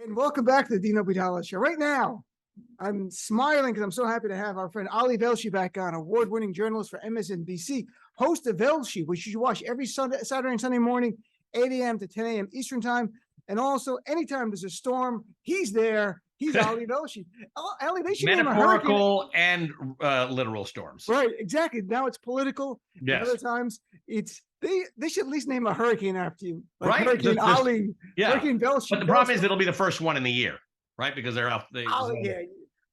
And welcome back to the Obeidallah Show. Right now, I'm smiling because I'm so happy to have our friend Ali Velshi back on, award-winning journalist for MSNBC, host of Velshi, which you should watch every Saturday and Sunday morning, 8 a.m. to 10 a.m. Eastern time. And also, anytime there's a storm, he's there. He's Ali Velshi. Ali, they should name a hurricane. Metaphorical and literal storms. Right, exactly. Now it's political. Yes. And other times, it's they should at least name a hurricane after you. Like right. Hurricane Ali, yeah. Hurricane Velshi. But the problem is it'll be the first one in the year, right? Because they're out. Yeah.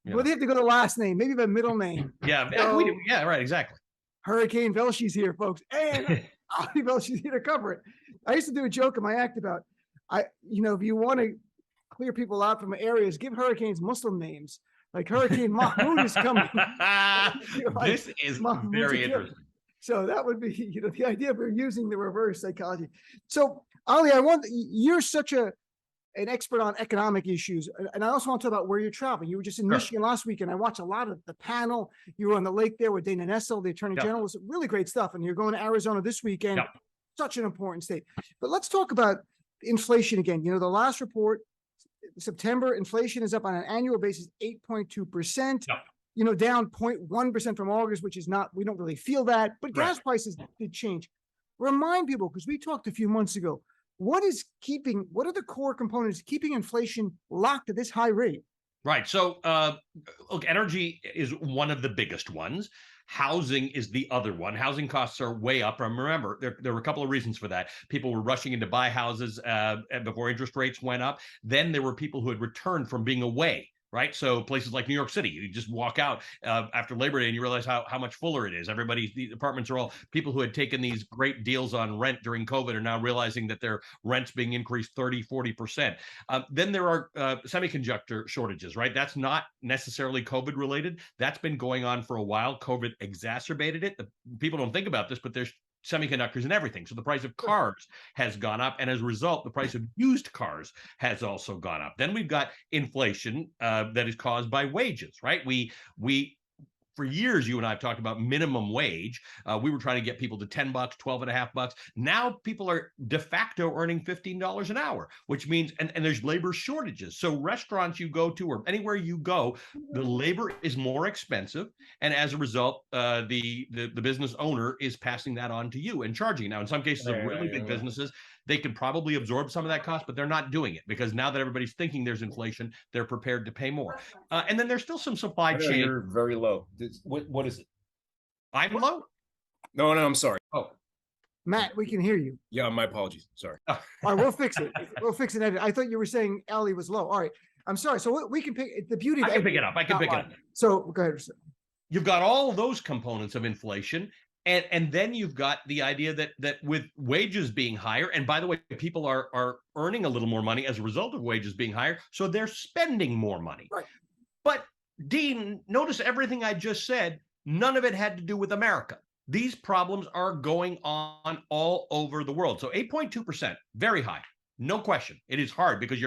Well, they have to go to the last name, maybe the middle name. Yeah, So, yeah, right, exactly. Hurricane Velshi's here, folks. And Ali Velshi's here to cover it. I used to do a joke in my act about, if you want to clear people out from areas, give hurricanes Muslim names. Like Hurricane Mahmoud is coming. This is very interesting. So that would be, the idea of using the reverse psychology. So Ali, you're such an expert on economic issues. And I also want to talk about where you're traveling. You were just in Michigan last week, and I watched a lot of the panel. You were on the lake there with Dana Nessel, the Attorney General. It was really great stuff. And you're going to Arizona this weekend. Such an important state. But let's talk about inflation again. The last report, September inflation is up on an annual basis, 8.2%. Down 0.1% from August, which is we don't really feel that, but gas prices did change. Remind people, because we talked a few months ago, what are the core components keeping inflation locked at this high rate? Right. So, look, energy is one of the biggest ones. Housing is the other one. Housing costs are way up. And remember, there were a couple of reasons for that. People were rushing in to buy houses before interest rates went up. Then there were people who had returned from being away. Right. So places like New York City, you just walk out after Labor Day and you realize how much fuller it is. The apartments are all people who had taken these great deals on rent during COVID are now realizing that their rent's being increased 30-40%. Then there are semiconductor shortages. Right. That's not necessarily COVID related. That's been going on for a while. COVID exacerbated it. People don't think about this, but there's semiconductors and everything. So the price of cars has gone up. And as a result, the price of used cars has also gone up. Then we've got inflation that is caused by wages, right? We for years, you and I have talked about minimum wage. We were trying to get people to $10, $12.50. Now people are de facto earning $15 an hour, which means, and there's labor shortages. So restaurants you go to or anywhere you go, the labor is more expensive. And as a result, the business owner is passing that on to you and charging. Now, in some cases of really big businesses, they could probably absorb some of that cost, but they're not doing it because now that everybody's thinking there's inflation, they're prepared to pay more. And then there's still some supply chain. You're very low. What is it? I'm low? No, I'm sorry. Oh, Matt, we can hear you. Yeah, my apologies. Sorry. All right, we'll fix it. We'll fix it. I thought you were saying Ali was low. All right, I'm sorry. So we can pick the beauty. I can pick it up. So go ahead. You've got all those components of inflation. And then you've got the idea that with wages being higher, and by the way, people are earning a little more money as a result of wages being higher, so they're spending more money. Right. But Dean, notice everything I just said, none of it had to do with America. These problems are going on all over the world. So 8.2%, very high. No question. It is hard because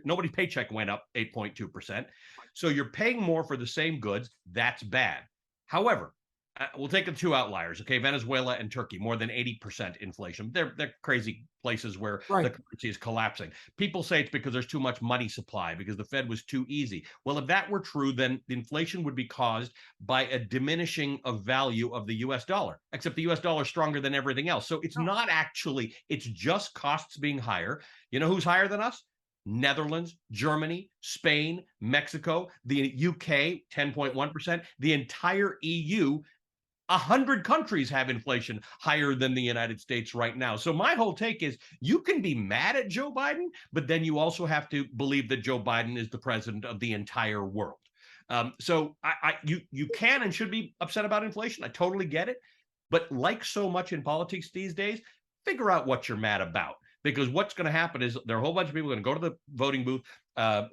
nobody's paycheck went up 8.2%. So you're paying more for the same goods. That's bad. However, we'll take the two outliers, okay? Venezuela and Turkey, more than 80% inflation. They're crazy places where the currency is collapsing. People say it's because there's too much money supply, because the Fed was too easy. Well, if that were true, then the inflation would be caused by a diminishing of value of the US dollar, except the US dollar is stronger than everything else. So it's not actually, it's just costs being higher. You know who's higher than us? Netherlands, Germany, Spain, Mexico, the UK, 10.1%, the entire EU. 100 countries have inflation higher than the United States right now. So my whole take is you can be mad at Joe Biden, but then you also have to believe that Joe Biden is the president of the entire world. So you can and should be upset about inflation. I totally get it. But like so much in politics these days, figure out what you're mad about. Because what's going to happen is there are a whole bunch of people going to go to the voting booth,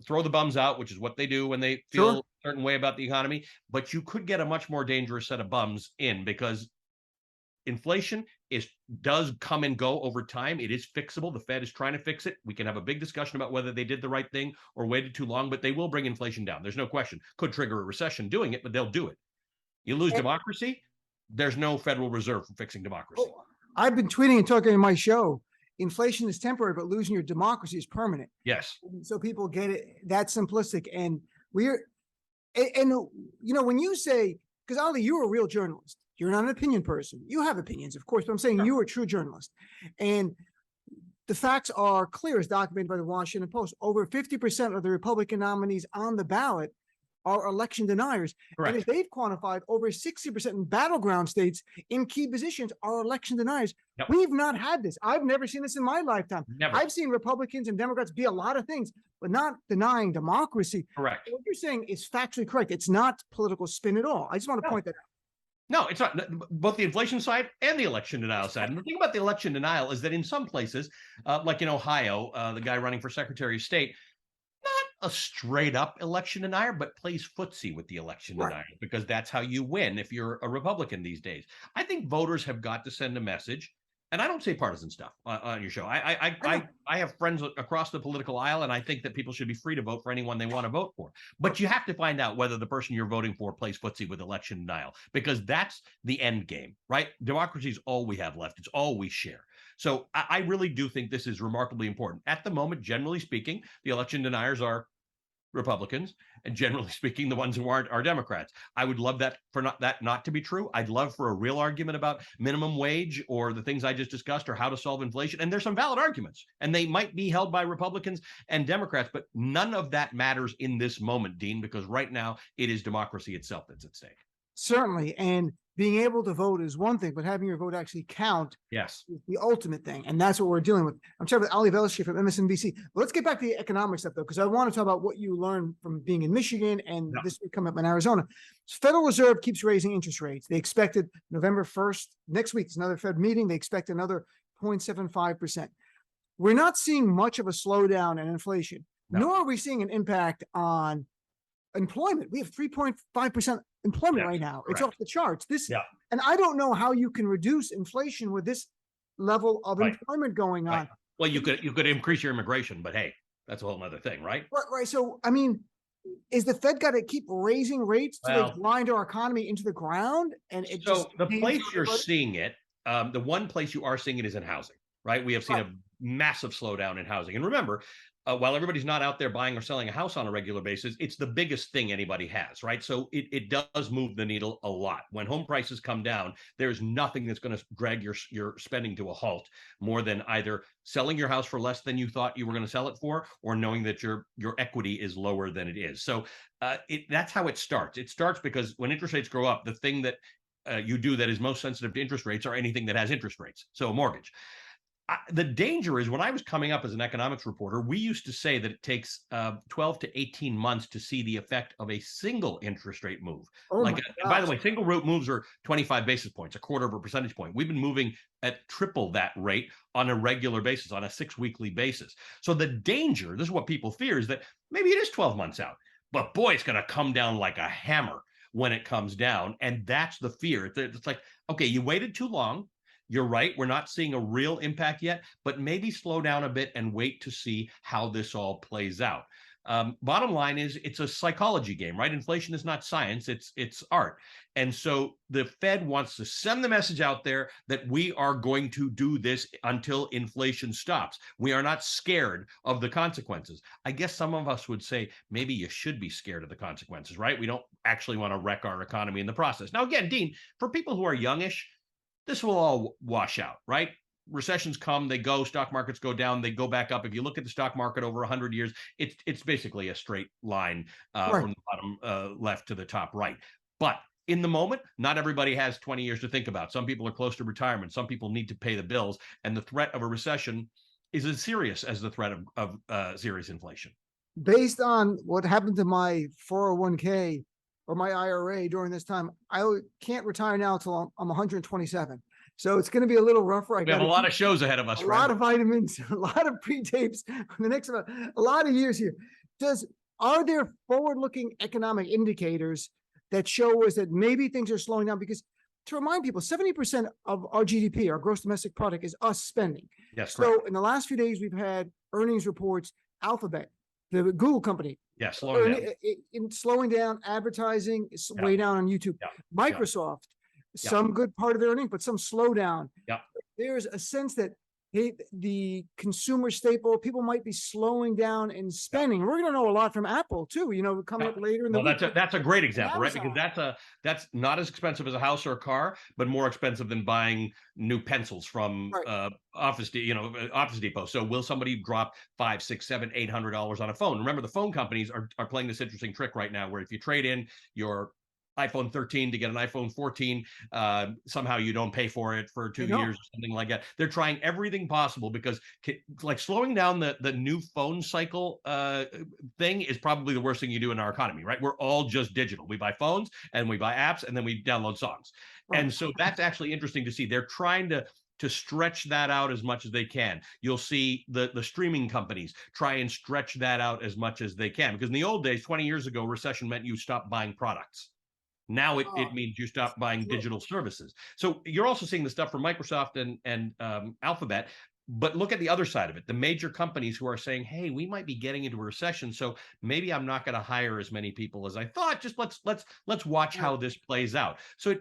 throw the bums out, which is what they do when they feel a certain way about the economy. But you could get a much more dangerous set of bums in because inflation does come and go over time. It is fixable. The Fed is trying to fix it. We can have a big discussion about whether they did the right thing or waited too long, but they will bring inflation down. There's no question. Could trigger a recession doing it, but they'll do it. You lose democracy, there's no Federal Reserve for fixing democracy. I've been tweeting and talking in my show. inflation is temporary, but losing your democracy is permanent. Yes. So people get it that simplistic. And when you say, because Ali, you're a real journalist, you're not an opinion person. You have opinions, of course, but I'm saying you're a true journalist. And the facts are clear, as documented by the Washington Post. Over 50% of the Republican nominees on the ballot are election deniers. Correct. And as they've quantified, over 60% in battleground states in key positions are election deniers. Yep. We've not had this. I've never seen this in my lifetime. Never. I've seen Republicans and Democrats be a lot of things, but not denying democracy. Correct. What you're saying is factually correct. It's not political spin at all. I just want to point that out. No, it's not. Both the inflation side and the election denial side. And the thing about the election denial is that in some places, like in Ohio, the guy running for Secretary of State, not a straight up election denier, but plays footsie with the election denier, because that's how you win if you're a Republican these days. I think voters have got to send a message. And I don't say partisan stuff on your show. I have friends across the political aisle, and I think that people should be free to vote for anyone they want to vote for. But you have to find out whether the person you're voting for plays footsie with election denial, because that's the end game, right? Democracy is all we have left. It's all we share. So I really do think this is remarkably important. At the moment, generally speaking, the election deniers are Republicans, and generally speaking, the ones who aren't are Democrats. I would love that for that not to be true. I'd love for a real argument about minimum wage or the things I just discussed, or how to solve inflation. And there's some valid arguments, and they might be held by Republicans and Democrats, but none of that matters in this moment, Dean, because right now it is democracy itself that's at stake. Certainly. And being able to vote is one thing, but having your vote actually count is the ultimate thing. And that's what we're dealing with. I'm talking with Ali Velshi from MSNBC. But let's get back to the economic stuff, though, because I want to talk about what you learned from being in Michigan and this week coming up in Arizona. Federal Reserve keeps raising interest rates. They expected November 1st, next week is another Fed meeting. They expect another 0.75%. We're not seeing much of a slowdown in inflation, nor are we seeing an impact on employment. We have 3.5% employment right now. It's off the charts. And I don't know how you can reduce inflation with this level of employment going on. Well, you could increase your immigration, but hey, that's a whole other thing, right? Right. So, I mean, is the Fed got to keep raising rates to grind our economy into the ground? And the place you're seeing it, the one place you are seeing it is in housing, right? We have seen a massive slowdown in housing. And remember, while everybody's not out there buying or selling a house on a regular basis, it's the biggest thing anybody has, right? So it does move the needle a lot. When home prices come down, there's nothing that's going to drag your spending to a halt more than either selling your house for less than you thought you were going to sell it for, or knowing that your equity is lower than it is. So that's how it starts. It starts because when interest rates go up, the thing that you do that is most sensitive to interest rates are anything that has interest rates. So a mortgage. The danger is, when I was coming up as an economics reporter, we used to say that it takes 12 to 18 months to see the effect of a single interest rate move. By the way, single root moves are 25 basis points, a quarter of a percentage point. We've been moving at triple that rate on a regular basis, on a 6-weekly basis. So the danger, this is what people fear, is that maybe it is 12 months out, but boy, it's going to come down like a hammer when it comes down. And that's the fear. It's like, okay, you waited too long. You're right. We're not seeing a real impact yet, but maybe slow down a bit and wait to see how this all plays out. Bottom line is, it's a psychology game, right? Inflation is not science, it's art. And so the Fed wants to send the message out there that we are going to do this until inflation stops. We are not scared of the consequences. I guess some of us would say maybe you should be scared of the consequences, right? We don't actually want to wreck our economy in the process. Now, again, Dean, for people who are youngish, this will all wash out, right? Recessions come, they go, stock markets go down, they go back up. If you look at the stock market over 100 years, it's basically a straight line from the bottom left to the top right. But in the moment, not everybody has 20 years to think about. Some people are close to retirement. Some people need to pay the bills. And the threat of a recession is as serious as the threat of serious inflation. Based on what happened to my 401k or my IRA during this time, I can't retire now until I'm 127. So it's going to be a little rougher. We have a lot of shows ahead of us. A lot of vitamins, a lot of pre-tapes for the next a lot of years here. Are there forward-looking economic indicators that show us that maybe things are slowing down? Because to remind people, 70% of our GDP, our gross domestic product, is us spending. Yes. So correct. in the last few days, we've had earnings reports. Alphabet, the Google company, slowing down. Advertising is way down on YouTube. Microsoft, some good part of their earnings, but some slowdown. There's a sense that hey, the consumer staple, people might be slowing down and spending. We're going to know a lot from Apple too, coming up later in the Well, week. that's a great example, right? Because Amazon. that's not as expensive as a house or a car, but more expensive than buying new pencils from Right. Office Depot. So will somebody drop $500, $600, $700, $800 on a phone? Remember, the phone companies are playing this interesting trick right now, where if you trade in your iPhone 13 to get an iPhone 14, somehow you don't pay for it for 2 years or something like that. They're trying everything possible, because like slowing down the new phone cycle thing is probably the worst thing you do in our economy, right? We're all just digital. We buy phones and we buy apps and then we download songs. Right. And so that's actually interesting to see. They're trying to stretch that out as much as they can. You'll see the streaming companies try and stretch that out as much as they can, because in the old days, 20 years ago, recession meant you stopped buying products. Now it means you stop buying digital services. So you're also seeing the stuff from Microsoft and Alphabet. But look at the other side of it. The major companies who are saying, hey, we might be getting into a recession, so maybe I'm not going to hire as many people as I thought. Just let's watch how this plays out. So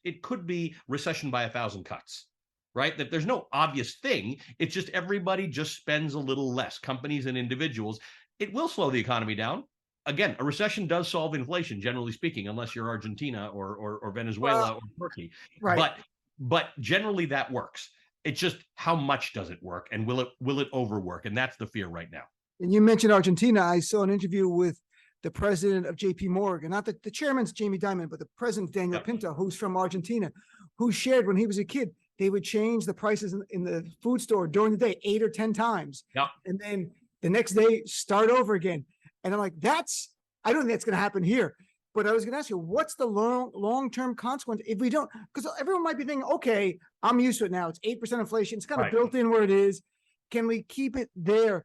it could be recession by 1,000 cuts, right? That there's no obvious thing. It's just everybody just spends a little less, companies and individuals. It will slow the economy down. Again, a recession does solve inflation, generally speaking, unless you're Argentina or Venezuela or Turkey. Right. But generally that works. It's just how much does it work, and will it overwork? And that's the fear right now. And you mentioned Argentina. I saw an interview with the president of JP Morgan, not the chairman's Jamie Dimon, but the president, Daniel Pinto, who's from Argentina, who shared when he was a kid, they would change the prices in the food store during the day 8 or 10 times. Yep. And then the next day start over again. And I'm like, I don't think that's going to happen here. But I was going to ask you, what's the long-term consequence if we don't? Because everyone might be thinking, okay, I'm used to it now. It's 8% inflation. It's kind of built in where it is. Can we keep it there?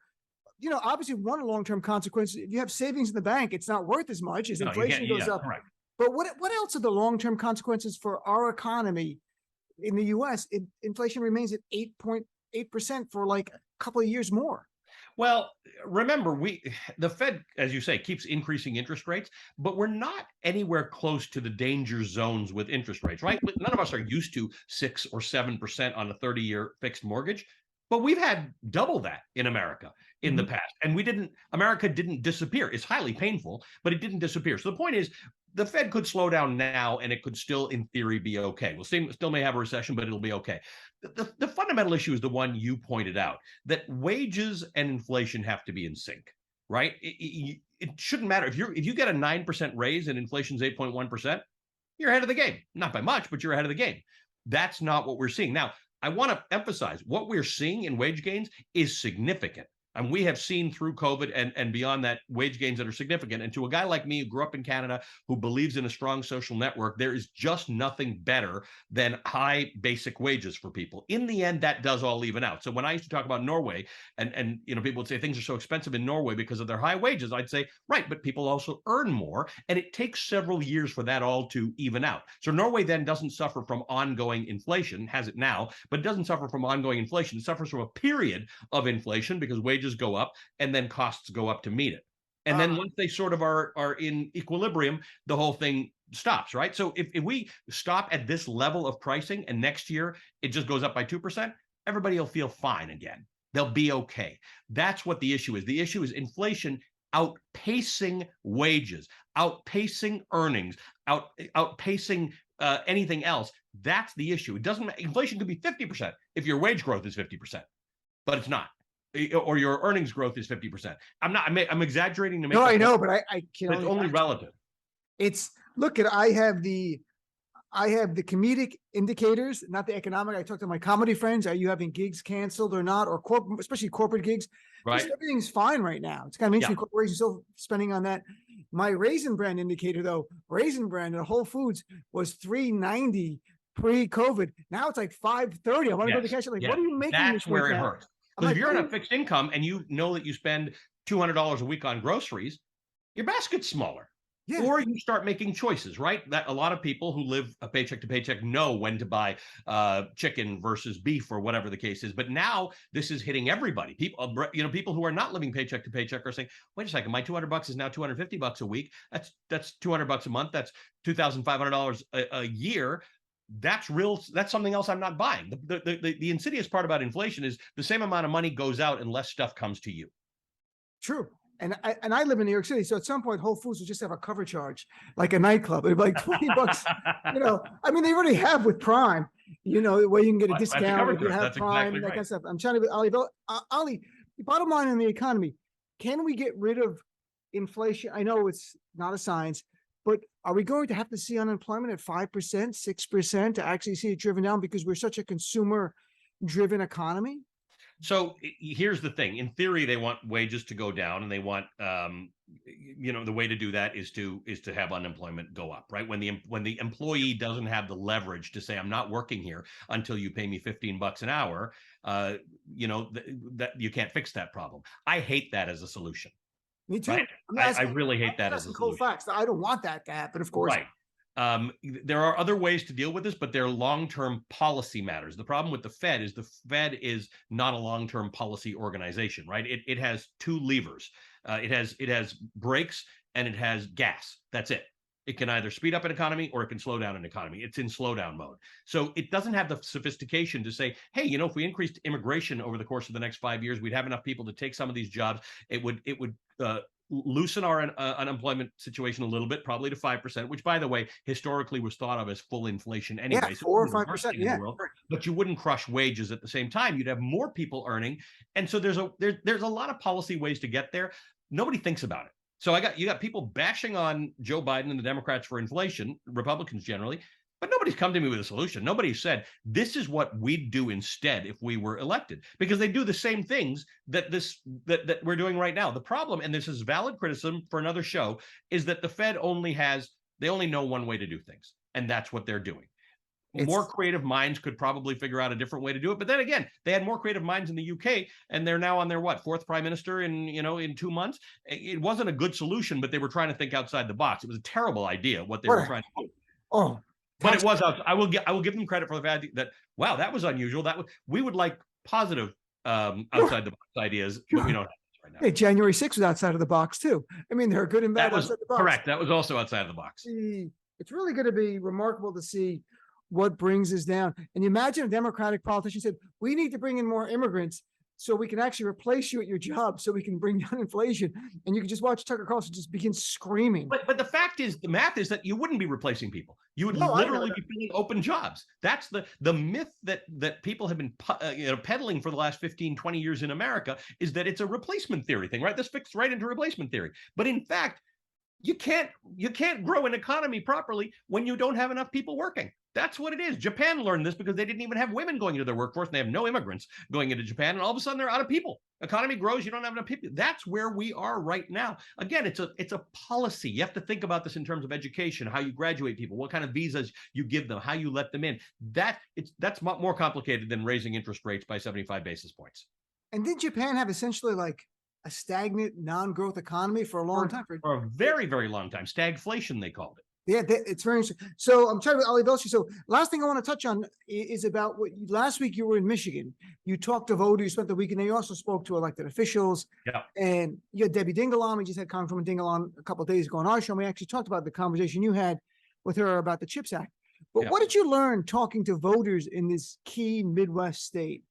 Obviously, one long-term consequence, if you have savings in the bank, it's not worth as much as inflation goes up. Correct. But what else are the long-term consequences for our economy in the U.S. if inflation remains at 8.8% for like a couple of years more? Well, remember, the Fed, as you say, keeps increasing interest rates, but we're not anywhere close to the danger zones with interest rates, right? None of us are used to 6 or 7% on a 30-year fixed mortgage, but we've had double that in America in the past. And America didn't disappear. It's highly painful, but it didn't disappear. So the point is, the Fed could slow down now and it could still, in theory, be okay. We'll still may have a recession, but it'll be okay. The fundamental issue is the one you pointed out, that wages and inflation have to be in sync, right? It shouldn't matter. If you get a 9% raise and inflation's 8.1%, you're ahead of the game. Not by much, but you're ahead of the game. That's not what we're seeing. Now, I want to emphasize what we're seeing in wage gains is significant. And we have seen through COVID and beyond that wage gains that are significant. And to a guy like me who grew up in Canada, who believes in a strong social network, there is just nothing better than high basic wages for people. In the end, that does all even out. So when I used to talk about Norway and people would say things are so expensive in Norway because of their high wages, I'd say, right, but people also earn more. And it takes several years for that all to even out. So Norway then doesn't suffer from ongoing inflation, has it now, but it doesn't suffer from ongoing inflation. It suffers from a period of inflation because wages go up and then costs go up to meet it. And then once they sort of are in equilibrium, the whole thing stops, right? So if we stop at this level of pricing and next year it just goes up by 2%, everybody will feel fine again. They'll be okay. That's what the issue is. The issue is inflation outpacing wages, outpacing earnings, outpacing anything else. That's the issue. It doesn't. Inflation could be 50% if your wage growth is 50%, but it's not. Or your earnings growth is 50%. I'm exaggerating to make. No, I know, but I can't. It's only relative. I have the comedic indicators, not the economic. I talk to my comedy friends. Are you having gigs canceled or not? Or especially corporate gigs. Right. Just everything's fine right now. It's kind of interesting. Corporations still spending on that. My Raisin Bran indicator, though, Raisin Bran at Whole Foods was $3.90 pre-COVID. Now it's like $5.30. I want to go to the cash. Like, what are you making? That's where it hurts. Because if you're on a fixed income and you know that you spend $200 a week on groceries, your basket's smaller. Yeah. Or you start making choices, right? That a lot of people who live a paycheck to paycheck know when to buy chicken versus beef or whatever the case is. But now this is hitting everybody. People who are not living paycheck to paycheck are saying, "Wait a second, my $200 is now $250 a week. That's $200 a month. That's $2,500 a year. that's real. That's something else I'm not buying. The insidious part about inflation is the same amount of money goes out and less stuff comes to you. True. And I live in New York City, so at some point Whole Foods will just have a cover charge, like a nightclub. It'd be like $20. I mean, they already have with Prime, where you can get a discount if you have Prime and that kind of stuff. I'm trying to, Ali, the bottom line in the economy, can we get rid of inflation? I know it's not a science, but are we going to have to see unemployment at 5%, 6% to actually see it driven down because we're such a consumer-driven economy? So here's the thing. In theory, they want wages to go down, and they want, the way to do that is to have unemployment go up, right? When the employee doesn't have the leverage to say, I'm not working here until you pay me $15 an hour, that you can't fix that problem. I hate that as a solution. Me too. Right? I really hate that as a cold solution. facts. I don't want that to happen, of course. Right. There are other ways to deal with this, but they're long-term policy matters. The problem with the Fed is not a long-term policy organization, right? It has two levers. It has brakes and it has gas. That's it. It can either speed up an economy or it can slow down an economy. It's in slowdown mode. So it doesn't have the sophistication to say, hey, if we increased immigration over the course of the next 5 years, we'd have enough people to take some of these jobs. It would loosen our unemployment situation a little bit, probably to 5%, which, by the way, historically was thought of as full inflation anyway. Yeah, 4 or 5%. Yeah, but you wouldn't crush wages at the same time. You'd have more people earning, and so there's a lot of policy ways to get there. Nobody thinks about it. So you got people bashing on Joe Biden and the Democrats for inflation, Republicans generally, but nobody's come to me with a solution. Nobody said this is what we'd do instead if we were elected, because they do the same things that we're doing right now. The problem, and this is valid criticism for another show, is that the Fed only know one way to do things, and that's what they're doing. More creative minds could probably figure out a different way to do it. But then again, they had more creative minds in the UK, and they're now on their fourth prime minister in 2 months. It wasn't a good solution, but they were trying to think outside the box. It was a terrible idea what they were trying to do. Oh, but it was. I will give them credit for the fact that wow, that was unusual. We would like positive outside the box ideas, but we don't have this right now. Hey, January 6th was outside of the box too. I mean, there are good and bad outside the box. Correct. That was also outside of the box. It's really going to be remarkable to see what brings us down. And you imagine a Democratic politician said, we need to bring in more immigrants so we can actually replace you at your job so we can bring down inflation. And you can just watch Tucker Carlson just begin screaming. But the fact is, the math is that you wouldn't be replacing people. You would literally be filling open jobs. That's the myth that people have been peddling for the last 15, 20 years in America, is that it's a replacement theory thing, right? This fits right into replacement theory. But in fact, you can't grow an economy properly when you don't have enough people working. That's what it is. Japan learned this because they didn't even have women going into their workforce, and they have no immigrants going into Japan, and all of a sudden they're out of people. Economy grows, you don't have enough people. That's where we are right now. Again, it's a policy. You have to think about this in terms of education, how you graduate people, what kind of visas you give them, how you let them in. That's more complicated than raising interest rates by 75 basis points. And did Japan have essentially like a stagnant, non-growth economy for a long time? For a very, very long time. Stagflation, they called it. Yeah, it's very interesting. So I'm trying to Ali Velshi. So last thing I want to touch on is about what last week you were in Michigan. You talked to voters, you spent the weekend, and you also spoke to elected officials. Yeah. And you had Debbie Dingell on. We just had Congresswoman Dingell on a couple of days ago on our show. And we actually talked about the conversation you had with her about the CHIPS Act. But what did you learn talking to voters in this key Midwest state?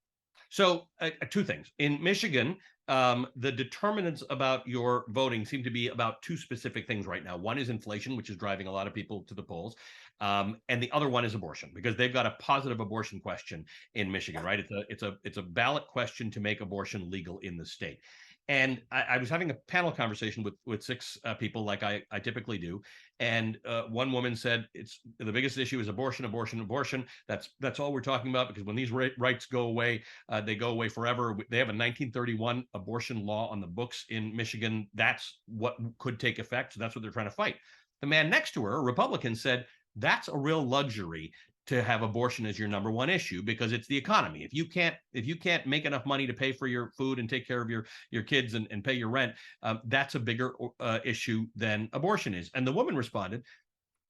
So two things. In Michigan, the determinants about your voting seem to be about two specific things right now. One is inflation, which is driving a lot of people to the polls. And the other one is abortion, because they've got a positive abortion question in Michigan, right? It's a ballot question to make abortion legal in the state. And I was having a panel conversation with six people, like I typically do. And one woman said, "It's the biggest issue is abortion, abortion, abortion. That's all we're talking about, because when these rights go away, they go away forever." They have a 1931 abortion law on the books in Michigan. That's what could take effect. So that's what they're trying to fight. The man next to her, a Republican, said, "That's a real luxury to have abortion as your number one issue, because it's the economy. If you can't make enough money to pay for your food and take care of your kids and pay your rent, that's a bigger issue than abortion is." And the woman responded,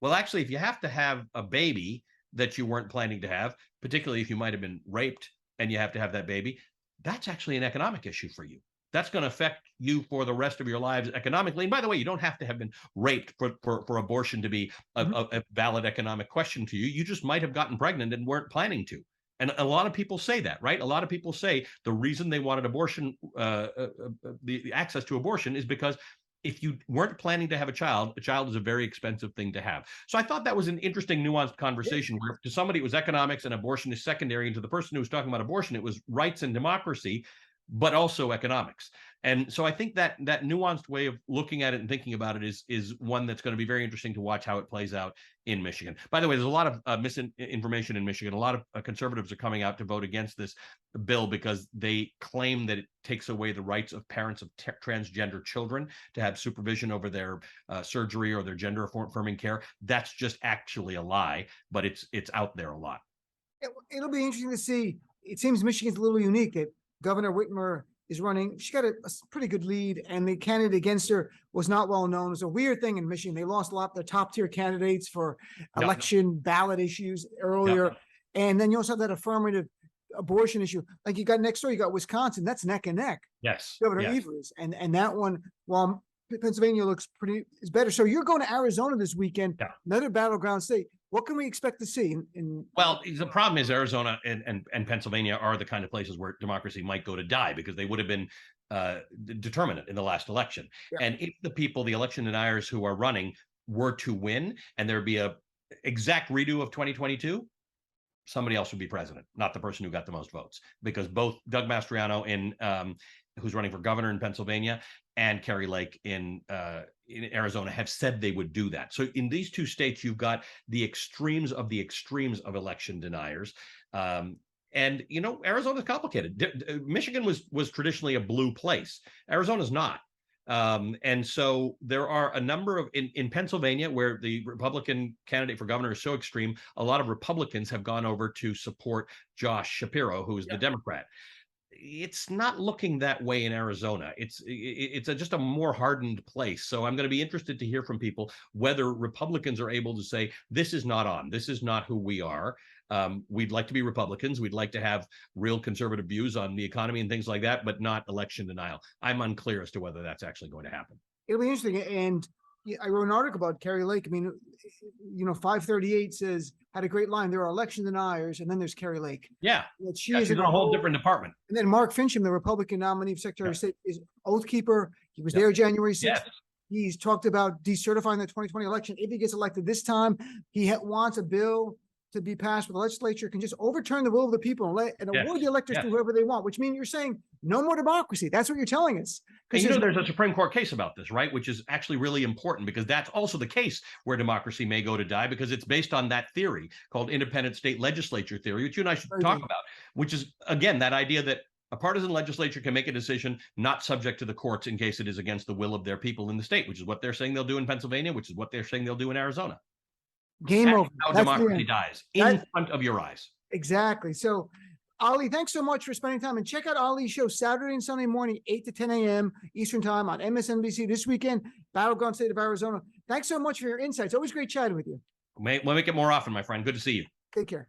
"Well, actually, if you have to have a baby that you weren't planning to have, particularly if you might have been raped and you have to have that baby, that's actually an economic issue for you. that's going to affect you for the rest of your lives economically. And by the way, you don't have to have been raped for abortion to be a valid economic question to you. You just might have gotten pregnant and weren't planning to. And a lot of people say that, right? A lot of people say the reason they wanted abortion, the access to abortion, is because if you weren't planning to have a child is a very expensive thing to have. So I thought that was an interesting, nuanced conversation where to somebody it was economics and abortion is secondary, and to the person who was talking about abortion, it was rights and democracy, but also economics. And so I think that nuanced way of looking at it and thinking about it is one that's going to be very interesting to watch how it plays out in Michigan. By the way, there's a lot of misinformation in Michigan. A lot of conservatives are coming out to vote against this bill because they claim that it takes away the rights of parents of transgender children to have supervision over their surgery or their gender affirming care. That's just actually a lie, but it's out there a lot. It'll be interesting to see. It seems Michigan's a little unique that Governor Whitmer is running. She got a pretty good lead, and the candidate against her was not well known. It was a weird thing in Michigan. They lost a lot of their top tier candidates for election ballot issues earlier. And then you also have that affirmative abortion issue. Like you got next door, you got Wisconsin. That's neck and neck. Yes. Governor Evers. And that one, while Pennsylvania looks is better. So you're going to Arizona this weekend, another battleground state. What can we expect to see? Well, the problem is Arizona and Pennsylvania are the kind of places where democracy might go to die because they would have been determinant in the last election. And if the election deniers who are running were to win and there'd be a exact redo of 2022, somebody else would be president, not the person who got the most votes, because both Doug Mastriano who's running for governor in Pennsylvania and Kerry Lake in Arizona have said they would do that. So in these two states, you've got the extremes of election deniers. And, Arizona's complicated. Michigan was traditionally a blue place. Arizona's not. And so there are a number of, in Pennsylvania, where the Republican candidate for governor is so extreme, a lot of Republicans have gone over to support Josh Shapiro, who is the Democrat. It's not looking that way in Arizona. It's just a more hardened place. So I'm going to be interested to hear from people whether Republicans are able to say, this is not on. This is not who we are. We'd like to be Republicans. We'd like to have real conservative views on the economy and things like that, but not election denial. I'm unclear as to whether that's actually going to happen. It'll be interesting. And I wrote an article about Kerry Lake. I mean, 538 says, had a great line. There are election deniers, and then there's Kerry Lake. Yeah. She's in a whole different department. And then Mark Fincham, the Republican nominee for Secretary of State, is oath keeper. He was there January 6th. Yes. He's talked about decertifying the 2020 election. If he gets elected this time, he wants a bill to be passed where the legislature can just overturn the will of the people and award the electors to whoever they want, which means you're saying no more democracy. That's what you're telling us. And there's a Supreme Court case about this, right? Which is actually really important because that's also the case where democracy may go to die, because it's based on that theory called independent state legislature theory, which you and I should talk about, which is, again, that idea that a partisan legislature can make a decision not subject to the courts in case it is against the will of their people in the state, which is what they're saying they'll do in Pennsylvania, which is what they're saying they'll do in Arizona. Game over. How democracy dies in front of your eyes. Exactly. So, Ali, thanks so much for spending time. And check out Ali's show Saturday and Sunday morning, 8 to 10 a.m. Eastern Time on MSNBC this weekend, Battleground State of Arizona. Thanks so much for your insights. Always great chatting with you. We'll make it more often, my friend. Good to see you. Take care.